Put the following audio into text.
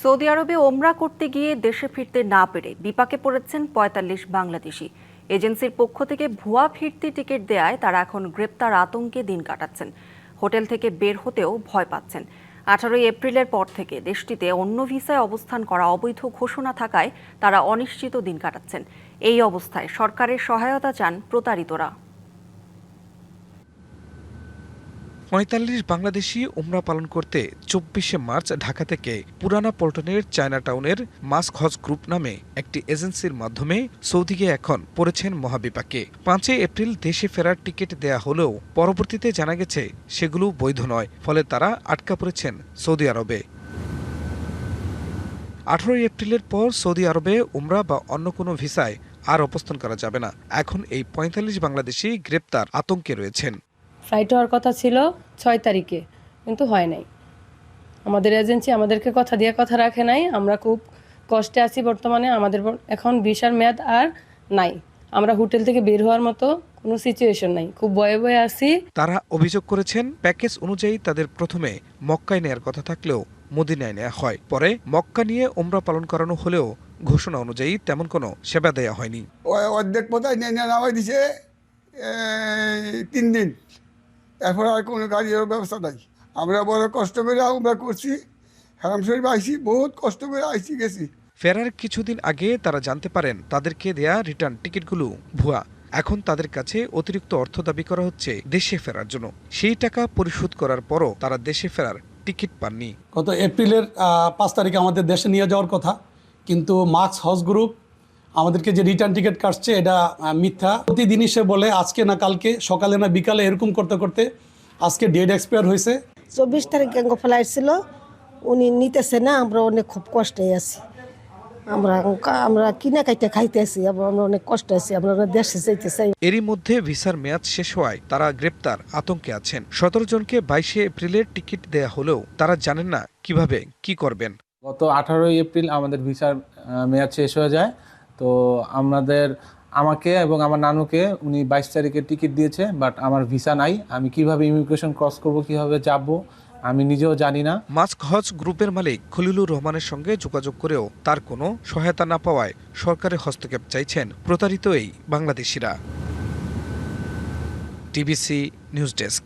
Saudi আরবে ওমরা করতে গিয়ে দেশে ফিরতে না পেরে বিপাকে পড়েছেন ৪৫ বাংলাদেশি। এজেন্সির পক্ষ থেকে ভুয়া ফিরতি টিকিট দেয়ায় তারা এখন গ্রেপ্তার আতঙ্কে দিন কাটাচ্ছেন। হোটেল থেকে বের হতেও ভয় পাচ্ছেন। ১৮ এপ্রিলের পর থেকে দেশটিতে অন্য ভিসায় অবস্থান করা অবৈধ ঘোষণা থাকায় তারা অনিশ্চিত দিন কাটাচ্ছেন। এই অবস্থায় সরকারের সহায়তা চান প্রতারিতরা। ৪৫ বাংলাদেশি উমরা পালন করতে ২৪শে মার্চ ঢাকা থেকে পুরানা পল্টনের চায়না টাউনের মাস্ক হজ গ্রুপ নামে একটি এজেন্সির মাধ্যমে সৌদি গিয়ে এখন পড়েছেন মহাবিপাকে। ৫ এপ্রিল দেশে ফেরার টিকিট দেয়া হলেও পরবর্তীতে জানা গেছে সেগুলো বৈধ নয়, ফলে তারা আটকা পড়েছেন সৌদি আরবে। ১৮ এপ্রিলের পর সৌদি আরবে উমরা বা অন্য কোনো ভিসায় আর অবস্থান করা যাবে না। এখন এই ৪৫ বাংলাদেশি গ্রেপ্তার আতঙ্কে রয়েছেন। ফ্লাইট হওয়ার কথা ছিল ৬ তারিখে, কিন্তু হয় নাই। আমাদের এজেন্সি আমাদেরকে কথা দিয়ে কথা রাখে নাই। আমরা খুব কষ্টে আছি বর্তমানে। আমাদের এখন ভিসার মেয়াদ আর নাই। আমরা হোটেল থেকে বের হওয়ার মতো কোনো সিচুয়েশন নাই, খুব ভয়ে ভয়ে আছি। তারা অভিযোগ করেছেন প্যাকেজ অনুযায়ী তাদের প্রথমে মক্কায় নেয়ার কথা থাকলেও মদিনায় নেওয়া হয়। পরে মক্কা নিয়ে উমরা পালন করানো হলেও ঘোষণা অনুযায়ী তেমন কোনো সেবা দেয়া হয়নি। অর্ধেক পথায় নামাই দিছে ৩ দিন, এরপর আর কোনো গাড়ির ব্যবস্থা নাই। আমরা বড় কষ্ট করে আমরা করছি, হারাম শরীফ আইসি, বহুত কষ্ট করে আইসি গেছি। ফেরার কিছুদিন আগে তারা জানতে পারেন তাদেরকে দেয়া রিটার্ন টিকিটগুলো ভুয়া। এখন তাদের কাছে অতিরিক্ত অর্থ দাবি করা হচ্ছে দেশে ফেরার জন্য। সেই টাকা পরিশোধ করার পরও তারা দেশে ফেরার টিকিট পাননি। গত এপ্রিলের ৫ তারিখে আমাদের দেশে নিয়ে যাওয়ার কথা, কিন্তু মাস্ক হজ গ্রুপ আমাদেরকে যে রিটার্ন টিকিট কাটছে এটা মিথ্যা। প্রতিদিনই সে বলে আজকে না কালকে, সকালে না বিকালে, এরকম করতে করতে আজকে ডেট এক্সপায়ার হয়েছে। ২৪ তারিখে ফ্লাইট ছিল, উনি নিতেছে না। আমরা অনেক খুব কষ্টে আছি। আমরা কিনা খাইতে খাইতেছি, আমরা অনেক কষ্ট আছি। আমরা দেশে যেতে চাই। এরই মধ্যে ভিসার মেয়াদ শেষ হওয়ায় তারা গ্রেপ্তার আতঙ্কে আছেন। ১৭ জনকে ২২ এপ্রিলের টিকিট দেয়া হলেও তারা জানেন না কিভাবে কি করবেন। গত ১৮ এপ্রিল আমাদের ভিসার মেয়াদ শেষ হয়ে যায়। তো আমাকে এবং আমার নানুকে উনি ২২ তারিখে টিকিট দিয়েছে, বাট আমার ভিসা নাই। আমি কিভাবে ইমিগ্রেশন ক্রস করব, কিভাবে যাব, আমি নিজেও জানি না। মাস্ক হজ গ্রুপের মালিক খলিলুর রহমানের সঙ্গে যোগাযোগ করেও তার কোনো সহায়তা না পাওয়ায় সরকারের হস্তক্ষেপ চাইছেন প্রতারিত এই বাংলাদেশিরা। TBC news desk.